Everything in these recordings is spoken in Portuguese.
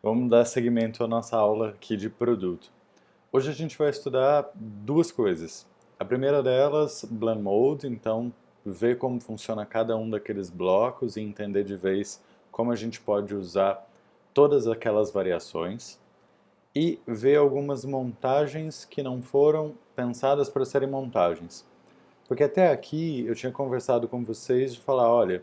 Vamos dar seguimento à nossa aula aqui de produto. Hoje a gente vai estudar duas coisas. A primeira delas, Blend Mode, então ver como funciona cada um daqueles blocos e entender de vez como a gente pode usar todas aquelas variações. E ver algumas montagens que não foram pensadas para serem montagens. Porque até aqui eu tinha conversado com vocês de falar, olha,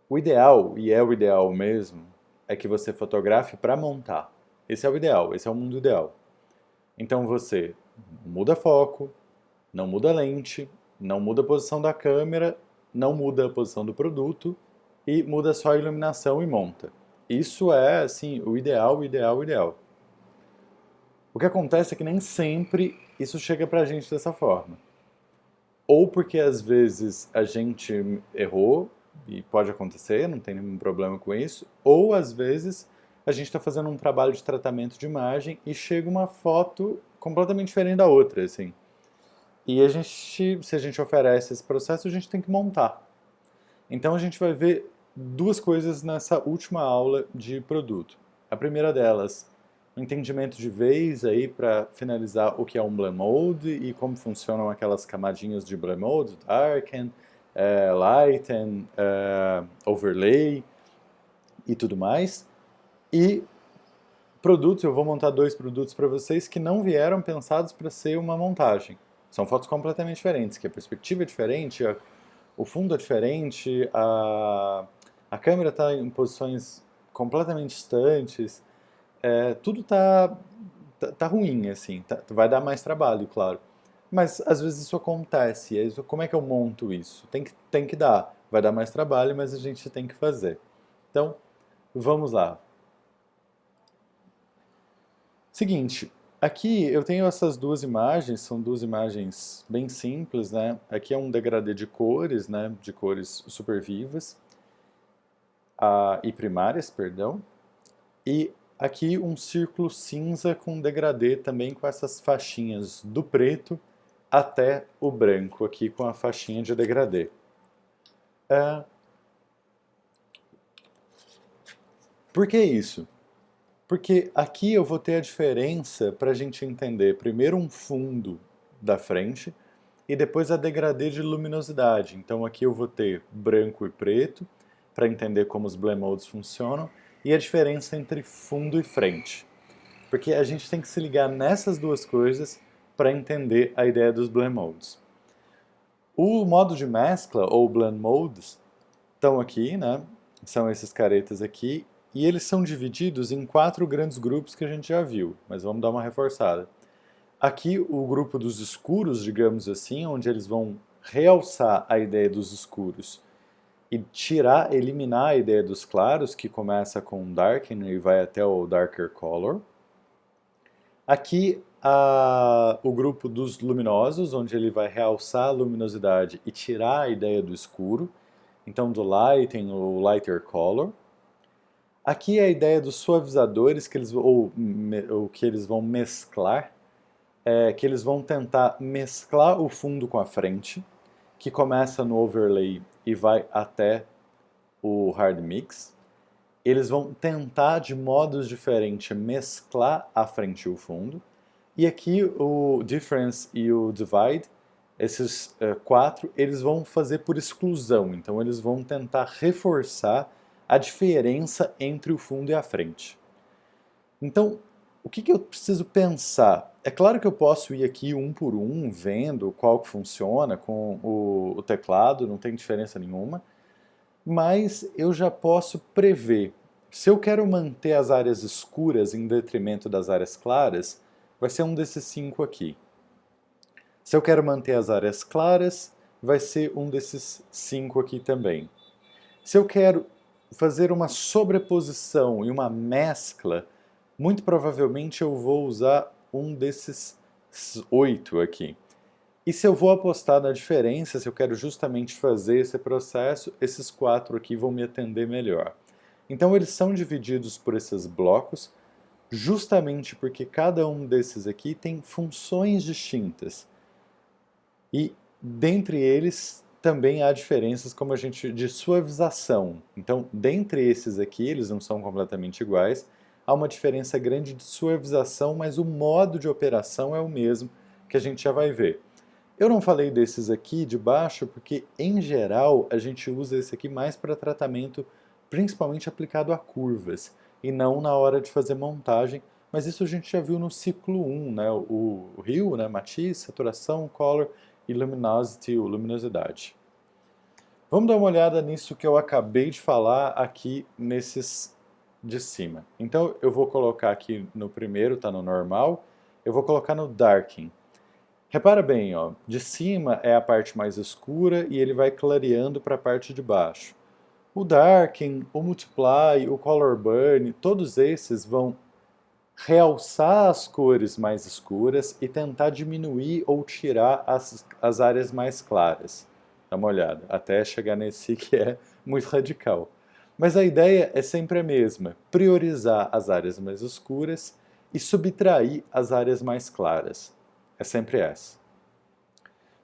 o ideal, e é o ideal mesmo, é que você fotografe para montar. Esse é o ideal, esse é o mundo ideal. Então você muda foco, não muda lente, não muda a posição da câmera, não muda a posição do produto e muda só a iluminação e monta. Isso é, assim, o ideal, o ideal, o ideal. O que acontece é que nem sempre isso chega pra gente dessa forma. Ou porque às vezes a gente errou, e pode acontecer, não tem nenhum problema com isso, ou às vezes a gente está fazendo um trabalho de tratamento de imagem e chega uma foto completamente diferente da outra, assim. E a gente, se a gente oferece esse processo, a gente tem que montar. Então a gente vai ver duas coisas nessa última aula de produto. A primeira delas, um entendimento de vez aí para finalizar o que é um Blend Mode e como funcionam aquelas camadinhas de Blend Mode, Darken, Lighten, Overlay e tudo mais. E produtos, eu vou montar dois produtos para vocês que não vieram pensados para ser uma montagem. São fotos completamente diferentes, que a perspectiva é diferente, o fundo é diferente, a câmera está em posições completamente distantes, tudo tá ruim, assim, vai dar mais trabalho, claro. Mas às vezes isso acontece, como é que eu monto isso? Tem que dar, vai dar mais trabalho, mas a gente tem que fazer. Então, vamos lá. Seguinte, aqui eu tenho essas duas imagens, são duas imagens bem simples, né? Aqui é um degradê de cores, né? De cores super vivas, e primárias, perdão. E aqui um círculo cinza com degradê também com essas faixinhas do preto até o branco aqui com a faixinha de degradê. Por que isso? Porque aqui eu vou ter a diferença para a gente entender primeiro um fundo da frente e depois a degradê de luminosidade. Então aqui eu vou ter branco e preto para entender como os blend modes funcionam e a diferença entre fundo e frente. Porque a gente tem que se ligar nessas duas coisas para entender a ideia dos blend modes. O modo de mescla, ou blend modes, estão aqui, né? São esses caretas aqui, e eles são divididos em quatro grandes grupos que a gente já viu, mas vamos dar uma reforçada. Aqui o grupo dos escuros, digamos assim, onde eles vão realçar a ideia dos escuros e eliminar a ideia dos claros, que começa com darken e vai até o darker color. Aqui o grupo dos luminosos, onde ele vai realçar a luminosidade e tirar a ideia do escuro. Então do lighting, o lighter color. Aqui é a ideia dos suavizadores, ou que eles vão mesclar, que eles vão tentar mesclar o fundo com a frente, que começa no overlay e vai até o hard mix. Eles vão tentar de modos diferentes mesclar a frente e o fundo. E aqui o difference e o divide, esses quatro, eles vão fazer por exclusão. Então eles vão tentar reforçar a diferença entre o fundo e a frente. Então, o que eu preciso pensar? É claro que eu posso ir aqui um por um, vendo qual que funciona com o teclado, não tem diferença nenhuma, mas eu já posso prever. Se eu quero manter as áreas escuras em detrimento das áreas claras, vai ser um desses cinco aqui. Se eu quero manter as áreas claras, vai ser um desses cinco aqui também. Se eu quero fazer uma sobreposição e uma mescla, muito provavelmente eu vou usar um desses 8 aqui. E se eu vou apostar na diferença, se eu quero justamente fazer esse processo, esses 4 aqui vão me atender melhor. Então eles são divididos por esses blocos, justamente porque cada um desses aqui tem funções distintas. E dentre eles também há diferenças como a gente de suavização. Então, dentre esses aqui, eles não são completamente iguais, há uma diferença grande de suavização, mas o modo de operação é o mesmo que a gente já vai ver. Eu não falei desses aqui de baixo porque, em geral, a gente usa esse aqui mais para tratamento principalmente aplicado a curvas e não na hora de fazer montagem, mas isso a gente já viu no ciclo 1, né? O Hue, né? Matiz, saturação, color e luminosity, ou luminosidade. Vamos dar uma olhada nisso que eu acabei de falar aqui nesses de cima. Então eu vou colocar aqui no primeiro, tá no normal, eu vou colocar no darken. Repara bem, ó, de cima é a parte mais escura e ele vai clareando para a parte de baixo. O darken, o multiply, o color burn, todos esses vão realçar as cores mais escuras e tentar diminuir ou tirar as áreas mais claras. Dá uma olhada, até chegar nesse que é muito radical. Mas a ideia é sempre a mesma, priorizar as áreas mais escuras e subtrair as áreas mais claras. É sempre essa.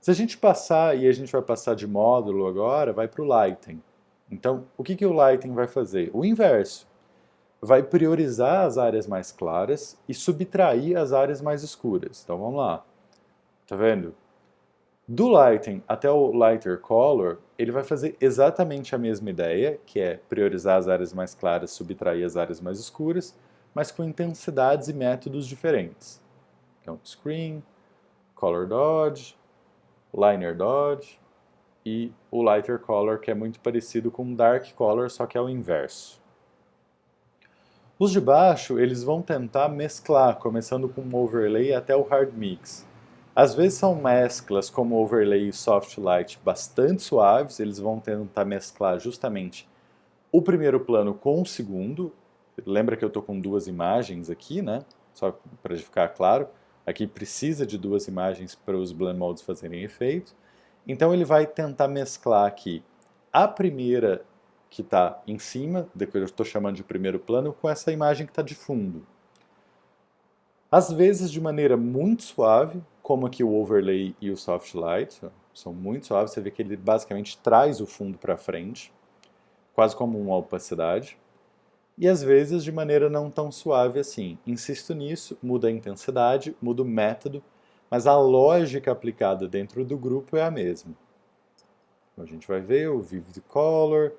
Se a gente passar, e a gente vai passar de módulo agora, vai para o Lighten. Então, o que o Lighten vai fazer? O inverso. Vai priorizar as áreas mais claras e subtrair as áreas mais escuras. Então, vamos lá. Tá vendo? Do Lighten até o Lighter Color, ele vai fazer exatamente a mesma ideia, que é priorizar as áreas mais claras, subtrair as áreas mais escuras, mas com intensidades e métodos diferentes. Então, Screen, Color Dodge, Liner Dodge e o Lighter Color, que é muito parecido com Dark Color, só que é o inverso. Os de baixo, eles vão tentar mesclar, começando com um overlay até o hard mix. Às vezes são mesclas como overlay e soft light bastante suaves, eles vão tentar mesclar justamente o primeiro plano com o segundo. Lembra que eu estou com duas imagens aqui, né? Só para ficar claro. Aqui precisa de duas imagens para os blend modes fazerem efeito. Então ele vai tentar mesclar aqui a primeira que está em cima, que eu estou chamando de primeiro plano, com essa imagem que está de fundo. Às vezes de maneira muito suave, como aqui o overlay e o soft light, são muito suaves, você vê que ele basicamente traz o fundo para frente, quase como uma opacidade. E às vezes de maneira não tão suave assim. Insisto nisso, muda a intensidade, muda o método, mas a lógica aplicada dentro do grupo é a mesma. Então, a gente vai ver o Vivid Color,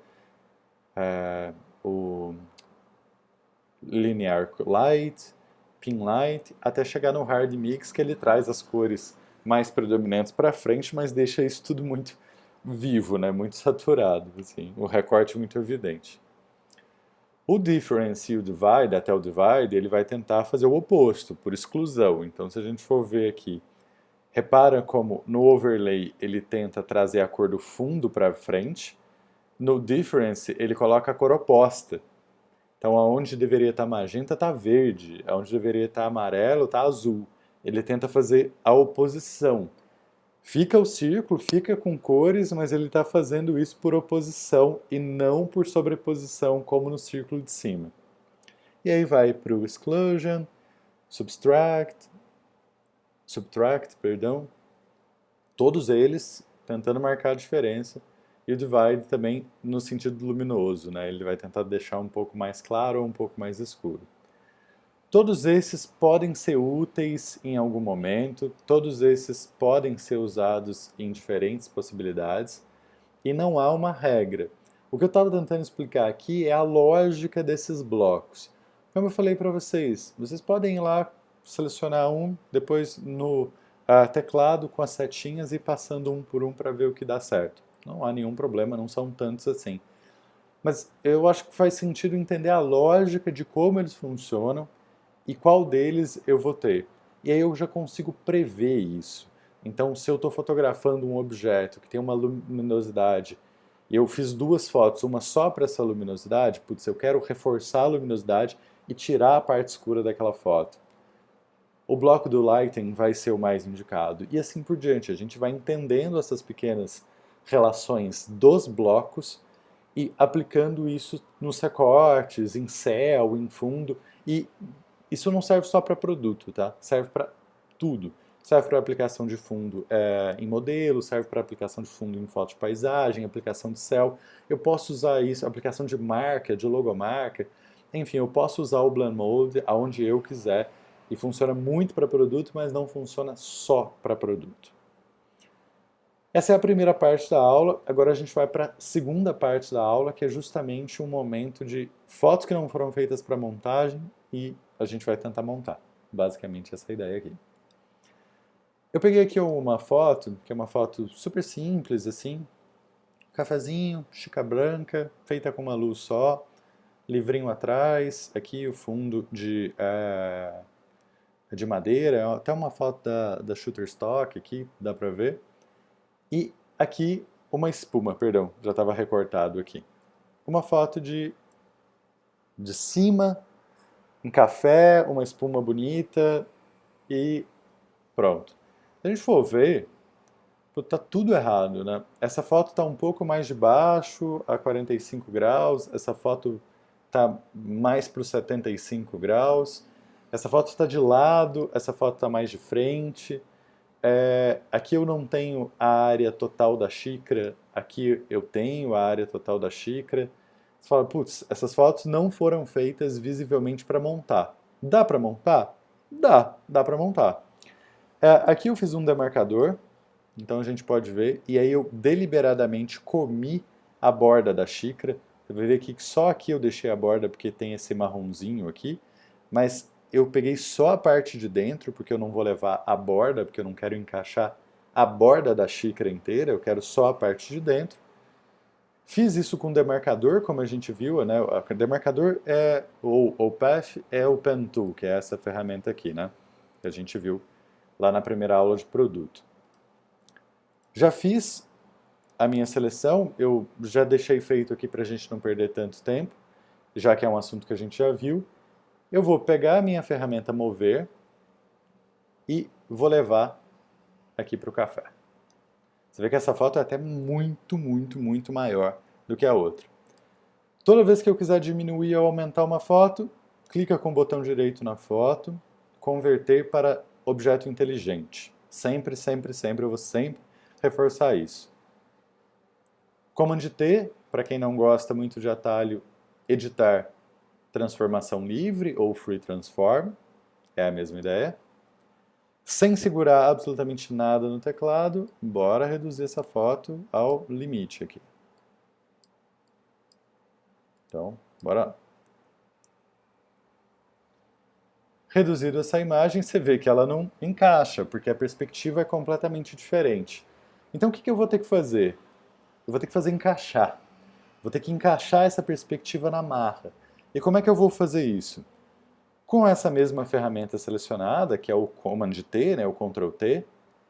o Linear Light, Pin Light, até chegar no Hard Mix, que ele traz as cores mais predominantes para frente, mas deixa isso tudo muito vivo, né? Muito saturado, assim, o recorte muito evidente. O Difference e o Divide, até o Divide, ele vai tentar fazer o oposto, por exclusão. Então, se a gente for ver aqui, repara como no Overlay ele tenta trazer a cor do fundo para frente, no Difference ele coloca a cor oposta. Então, aonde deveria estar magenta está verde, aonde deveria estar amarelo está azul. Ele tenta fazer a oposição. Fica o círculo, fica com cores, mas ele está fazendo isso por oposição e não por sobreposição, como no círculo de cima. E aí vai para o exclusion, subtract, todos eles tentando marcar a diferença, e o divide também no sentido luminoso, né? Ele vai tentar deixar um pouco mais claro ou um pouco mais escuro. Todos esses podem ser úteis em algum momento, todos esses podem ser usados em diferentes possibilidades e não há uma regra. O que eu estava tentando explicar aqui é a lógica desses blocos. Como eu falei para vocês, vocês podem ir lá selecionar um, depois no teclado com as setinhas e passando um por um para ver o que dá certo. Não há nenhum problema, não são tantos assim. Mas eu acho que faz sentido entender a lógica de como eles funcionam e qual deles eu vou ter. E aí eu já consigo prever isso. Então, se eu estou fotografando um objeto que tem uma luminosidade e eu fiz duas fotos, uma só para essa luminosidade, putz, eu quero reforçar a luminosidade e tirar a parte escura daquela foto. O bloco do Lighting vai ser o mais indicado. E assim por diante, a gente vai entendendo essas pequenas relações dos blocos e aplicando isso nos recortes, em céu, em fundo, e isso não serve só para produto, tá? Serve para tudo. serve para aplicação de fundo em modelo, serve para aplicação de fundo em foto de paisagem, aplicação de céu. Eu posso usar isso, aplicação de marca, de logomarca. Enfim, eu posso usar o Blend Mode aonde eu quiser e funciona muito para produto, mas não funciona só para produto. Essa é a primeira parte da aula, agora a gente vai para a segunda parte da aula, que é justamente um momento de fotos que não foram feitas para montagem e a gente vai tentar montar. Basicamente essa é a ideia aqui. Eu peguei aqui uma foto, que é uma foto super simples, assim, cafezinho, xícara branca, feita com uma luz só, livrinho atrás, aqui o fundo de madeira, até uma foto da Shutterstock aqui, dá pra ver. E aqui uma espuma, perdão, já estava recortado aqui. Uma foto de cima, um café, uma espuma bonita e pronto. Se a gente for ver, tá tudo errado, né? Essa foto está um pouco mais de baixo, a 45 graus, essa foto está mais para os 75 graus, essa foto está de lado, essa foto está mais de frente. Aqui eu não tenho a área total da xícara, aqui eu tenho a área total da xícara. Você fala, putz, essas fotos não foram feitas visivelmente para montar. Dá para montar? Dá para montar. Aqui eu fiz um demarcador, então a gente pode ver, e aí eu deliberadamente comi a borda da xícara. Você vai ver aqui que só aqui eu deixei a borda porque tem esse marronzinho aqui, mas eu peguei só a parte de dentro, porque eu não vou levar a borda, porque eu não quero encaixar a borda da xícara inteira, eu quero só a parte de dentro. Fiz isso com demarcador, como a gente viu, né? O demarcador ou o Path é o Pen Tool, que é essa ferramenta aqui, né? Que a gente viu lá na primeira aula de produto. Já fiz a minha seleção, eu já deixei feito aqui para a gente não perder tanto tempo, já que é um assunto que a gente já viu. Eu vou pegar a minha ferramenta Mover e vou levar aqui para o café. Você vê que essa foto é até muito, muito, muito maior do que a outra. Toda vez que eu quiser diminuir ou aumentar uma foto, clica com o botão direito na foto, converter para objeto inteligente. Sempre, sempre, sempre, eu vou sempre reforçar isso. Command T, para quem não gosta muito de atalho, editar transformação livre ou Free Transform, é a mesma ideia. Sem segurar absolutamente nada no teclado, bora reduzir essa foto ao limite aqui. Então, bora lá. Reduzido essa imagem, você vê que ela não encaixa, porque a perspectiva é completamente diferente. Então o que eu vou ter que fazer? Eu vou ter que fazer encaixar. Vou ter que encaixar essa perspectiva na marra. E como é que eu vou fazer isso? Com essa mesma ferramenta selecionada, que é o Command T, né, o Ctrl T,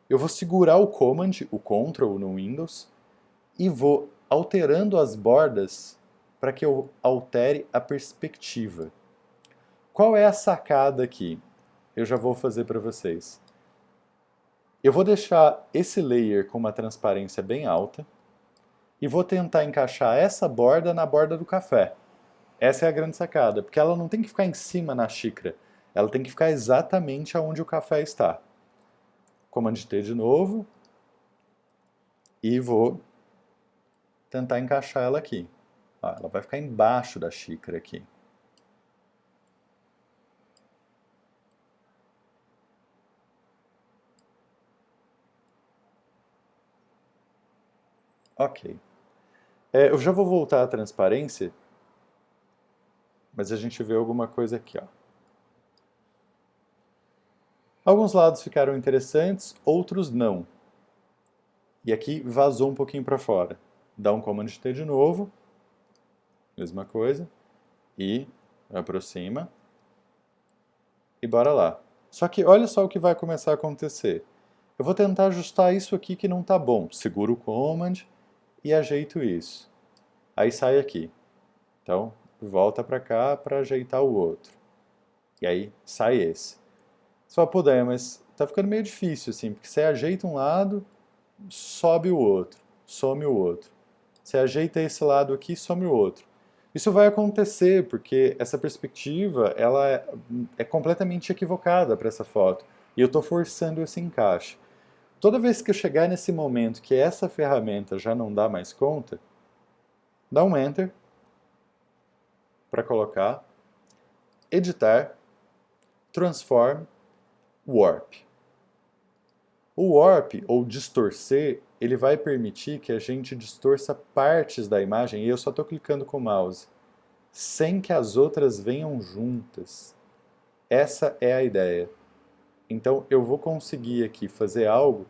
eu vou segurar o Command, o Ctrl no Windows, e vou alterando as bordas para que eu altere a perspectiva. Qual é a sacada aqui? Eu já vou fazer para vocês. Eu vou deixar esse layer com uma transparência bem alta e vou tentar encaixar essa borda na borda do café. Essa é a grande sacada, porque ela não tem que ficar em cima na xícara, ela tem que ficar exatamente onde o café está. Command T de novo e vou tentar encaixar ela aqui. Ela vai ficar embaixo da xícara aqui. Ok. Eu já vou voltar à transparência, mas a gente vê alguma coisa aqui, ó. Alguns lados ficaram interessantes, outros não. E aqui vazou um pouquinho para fora. Dá um Command T de novo, mesma coisa, e aproxima, e bora lá. Só que olha só o que vai começar a acontecer. Eu vou tentar ajustar isso aqui que não está bom. Seguro o Command e ajeito isso. Aí sai aqui. Então, volta para cá para ajeitar o outro. E aí sai esse. Você fala, pô, Daia, mas tá ficando meio difícil, assim, porque você ajeita um lado, sobe o outro, some o outro. Você ajeita esse lado aqui, some o outro. Isso vai acontecer porque essa perspectiva ela é completamente equivocada para essa foto. E e eu estou forçando esse encaixe. Toda vez que eu chegar nesse momento que essa ferramenta já não dá mais conta, dá um Enter para colocar, editar, transform, warp. O warp, ou distorcer, ele vai permitir que a gente distorça partes da imagem, e eu só estou clicando com o mouse, sem que as outras venham juntas. Essa é a ideia. Então eu vou conseguir aqui fazer algo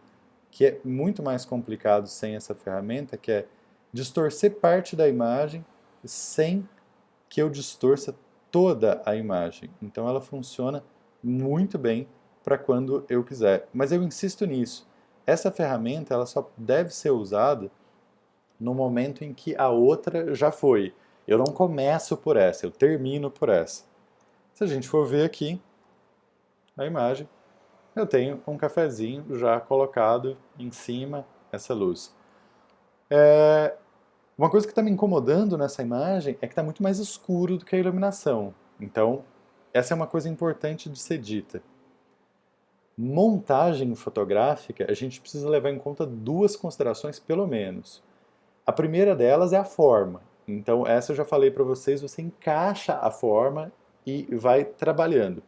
que é muito mais complicado sem essa ferramenta, que é distorcer parte da imagem sem que eu distorça toda a imagem. Então ela funciona muito bem para quando eu quiser. Mas eu insisto nisso. Essa ferramenta ela só deve ser usada no momento em que a outra já foi. Eu não começo por essa, eu termino por essa. Se a gente for ver aqui a imagem, eu tenho um cafezinho já colocado em cima, essa luz. Uma coisa que está me incomodando nessa imagem é que está muito mais escuro do que a iluminação. Então, essa é uma coisa importante de ser dita. Montagem fotográfica, a gente precisa levar em conta duas considerações, pelo menos. A primeira delas é a forma. Então, essa eu já falei para vocês, você encaixa a forma e vai trabalhando.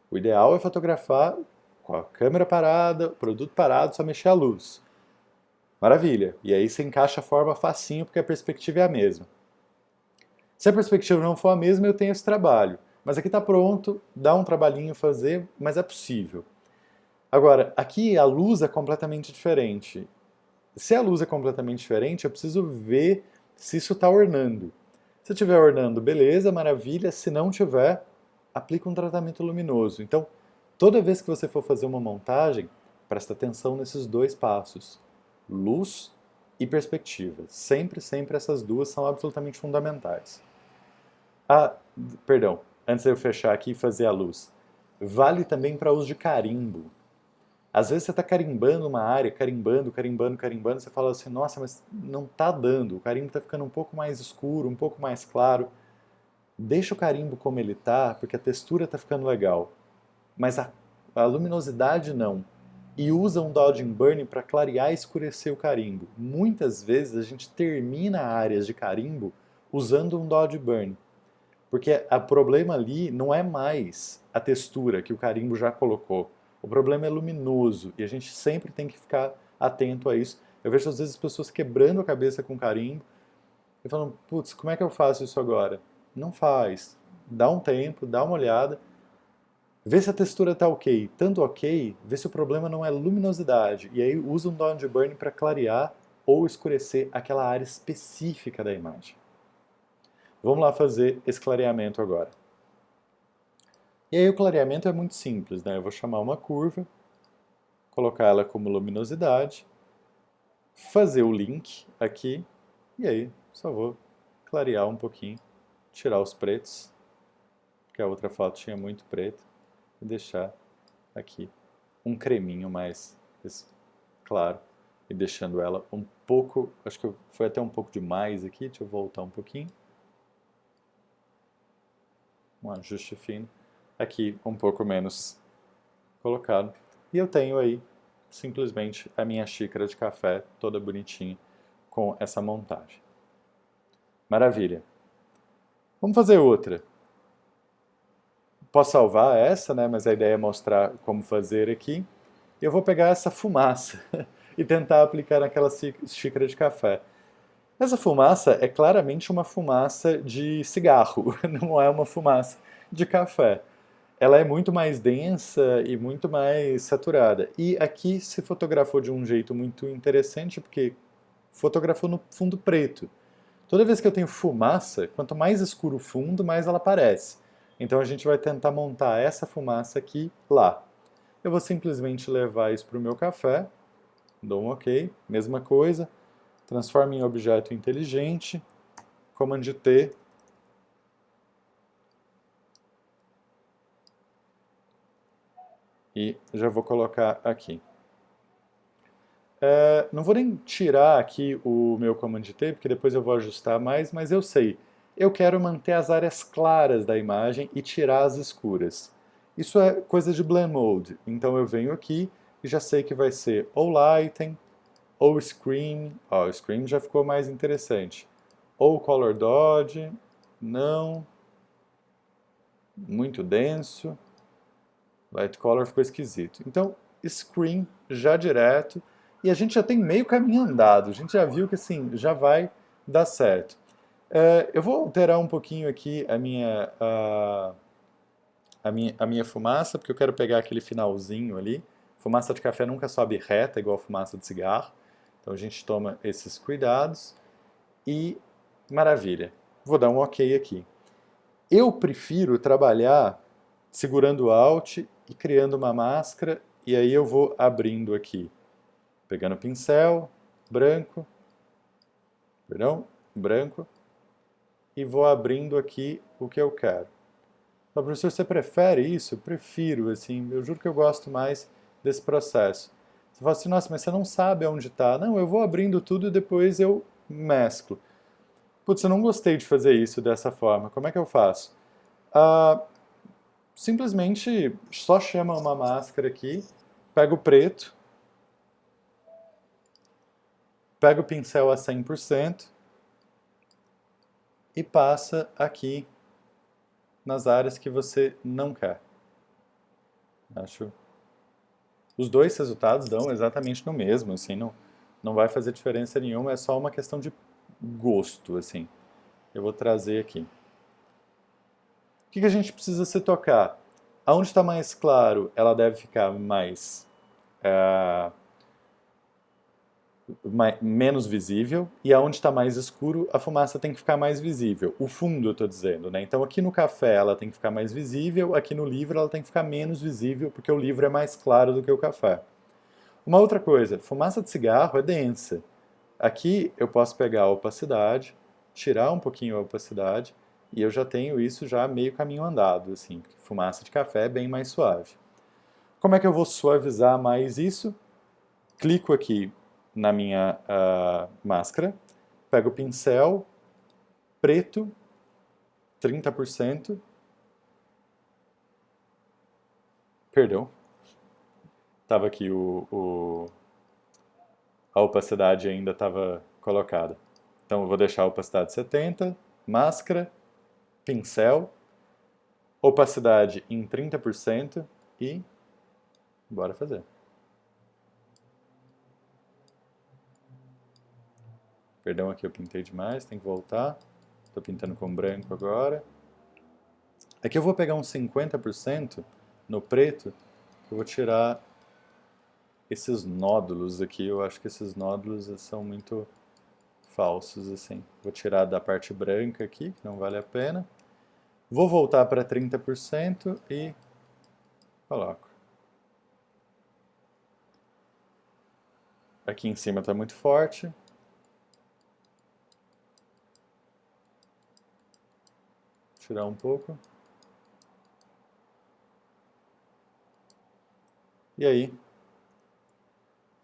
O ideal é fotografar com a câmera parada, o produto parado, só mexer a luz. Maravilha! E aí você encaixa a forma facinho porque a perspectiva é a mesma. Se a perspectiva não for a mesma, eu tenho esse trabalho. Mas aqui está pronto, dá um trabalhinho fazer, mas é possível. Agora, aqui a luz é completamente diferente. Se a luz é completamente diferente, eu preciso ver se isso está ornando. Se estiver ornando, beleza, maravilha. Se não tiver, aplica um tratamento luminoso. Então, toda vez que você for fazer uma montagem, presta atenção nesses dois passos. Luz e perspectiva. Sempre, sempre essas duas são absolutamente fundamentais. Ah, perdão, antes de eu fechar aqui e fazer a luz. Vale também para uso de carimbo. Às vezes você está carimbando uma área, carimbando, você fala assim, nossa, mas não está dando, o carimbo está ficando um pouco mais escuro, um pouco mais claro. Deixa o carimbo como ele está, porque a textura está ficando legal. Mas a luminosidade não. E usa um dodging burn para clarear e escurecer o carimbo. Muitas vezes a gente termina áreas de carimbo usando um dodge burn. Porque o problema ali não é mais a textura que o carimbo já colocou. O problema é luminoso e a gente sempre tem que ficar atento a isso. Eu vejo às vezes pessoas quebrando a cabeça com carimbo e falando, putz, como é que eu faço isso agora? Não faz. Dá um tempo, dá uma olhada, vê se a textura está ok. Tanto ok, vê se o problema não é luminosidade. E aí usa um dodge burn para clarear ou escurecer aquela área específica da imagem. Vamos lá fazer esse clareamento agora. E aí o clareamento é muito simples, né? Eu vou chamar uma curva, colocar ela como luminosidade, fazer o link aqui, e aí só vou clarear um pouquinho, tirar os pretos, porque a outra foto tinha muito preto, e deixar aqui um creminho mais claro, e deixando ela um pouco, acho que foi até um pouco demais aqui, deixa eu voltar um pouquinho. Um ajuste fino. Aqui um pouco menos colocado. E eu tenho aí simplesmente a minha xícara de café toda bonitinha com essa montagem. Maravilha. Vamos fazer outra. Posso salvar essa, né? Mas a ideia é mostrar como fazer aqui. Eu vou pegar essa fumaça e tentar aplicar naquela xícara de café. Essa fumaça é claramente uma fumaça de cigarro, não é uma fumaça de café. Ela é muito mais densa e muito mais saturada. E aqui se fotografou de um jeito muito interessante, porque fotografou no fundo preto. Toda vez que eu tenho fumaça, quanto mais escuro o fundo, mais ela aparece. Então a gente vai tentar montar essa fumaça aqui lá. Eu vou simplesmente levar isso para o meu café, dou um OK, mesma coisa, transforma em objeto inteligente, Command T, e já vou colocar aqui. Não vou nem tirar aqui o meu Command T, porque depois eu vou ajustar mais, mas eu sei. Eu quero manter as áreas claras da imagem e tirar as escuras. Isso é coisa de Blend Mode. Então eu venho aqui e já sei que vai ser ou Lighten, ou Screen. Ó, o Screen já ficou mais interessante. Ou Color Dodge. Não. Muito denso. Light Color ficou esquisito. Então, Screen já direto. E a gente já tem meio caminho andado. A gente já viu que assim, já vai dar certo. Eu vou alterar um pouquinho aqui a minha fumaça, porque eu quero pegar aquele finalzinho ali. Fumaça de café nunca sobe reta, igual fumaça de cigarro. Então a gente toma esses cuidados. E maravilha. Vou dar um OK aqui. Eu prefiro trabalhar segurando o Alt e criando uma máscara. E aí eu vou abrindo aqui. Pegando o pincel, branco. Perdão, branco. E vou abrindo aqui o que eu quero. Mas, professor, você prefere isso? Eu prefiro, assim, eu juro que eu gosto mais desse processo. Você fala assim, nossa, mas você não sabe onde está. Não, eu vou abrindo tudo e depois eu mesclo. Putz, eu não gostei de fazer isso dessa forma. Como é que eu faço? Simplesmente só chama uma máscara aqui, pega o preto, pega o pincel a 100% e passa aqui nas áreas que você não quer. Acho. Os dois resultados dão exatamente no mesmo, assim, não vai fazer diferença nenhuma, é só uma questão de gosto, assim. Eu vou trazer aqui. O que a gente precisa se tocar? Aonde está mais claro, ela deve ficar menos visível, e aonde está mais escuro, a fumaça tem que ficar mais visível. O fundo, eu estou dizendo, né? Então aqui no café ela tem que ficar mais visível, aqui no livro ela tem que ficar menos visível, porque o livro é mais claro do que o café. Uma outra coisa, fumaça de cigarro é densa. Aqui eu posso pegar a opacidade, tirar um pouquinho a opacidade, e eu já tenho isso já meio caminho andado, assim, porque fumaça de café é bem mais suave. Como é que eu vou suavizar mais isso? Clico aqui na minha máscara, pego o pincel, preto, 30%, perdão, estava aqui a opacidade ainda estava colocada. Então eu vou deixar a opacidade 70, máscara, pincel, opacidade em 30% e bora fazer. Perdão, aqui eu pintei demais, tem que voltar. Estou pintando com branco agora. Aqui eu vou pegar uns 50% no preto, eu vou tirar esses nódulos aqui. Eu acho que esses nódulos são muito falsos, assim. Vou tirar da parte branca aqui, que não vale a pena. Vou voltar para 30% e coloco. Aqui em cima está muito forte. Tirar um pouco. E aí,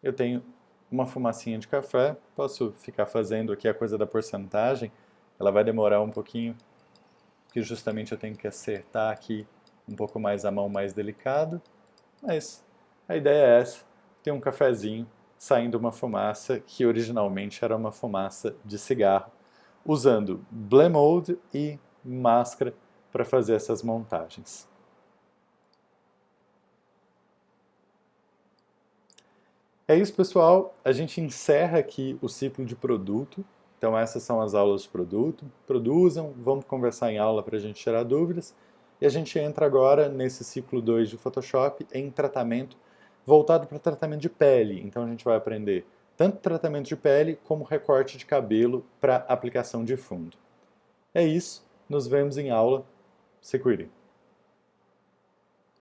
eu tenho uma fumacinha de café. Posso ficar fazendo aqui a coisa da porcentagem. Ela vai demorar um pouquinho, porque justamente eu tenho que acertar aqui um pouco mais a mão, mais delicado. Mas a ideia é essa. Tem um cafezinho saindo uma fumaça que originalmente era uma fumaça de cigarro, usando Blend Mode e máscara para fazer essas montagens. É isso, pessoal. A gente encerra aqui o ciclo de produto. Então essas são as aulas de produto. Produzam, vamos conversar em aula para a gente tirar dúvidas. E a gente entra agora nesse ciclo 2 de Photoshop em tratamento, voltado para tratamento de pele. Então a gente vai aprender tanto tratamento de pele como recorte de cabelo para aplicação de fundo. É isso, nos vemos em aula. Se cuidem.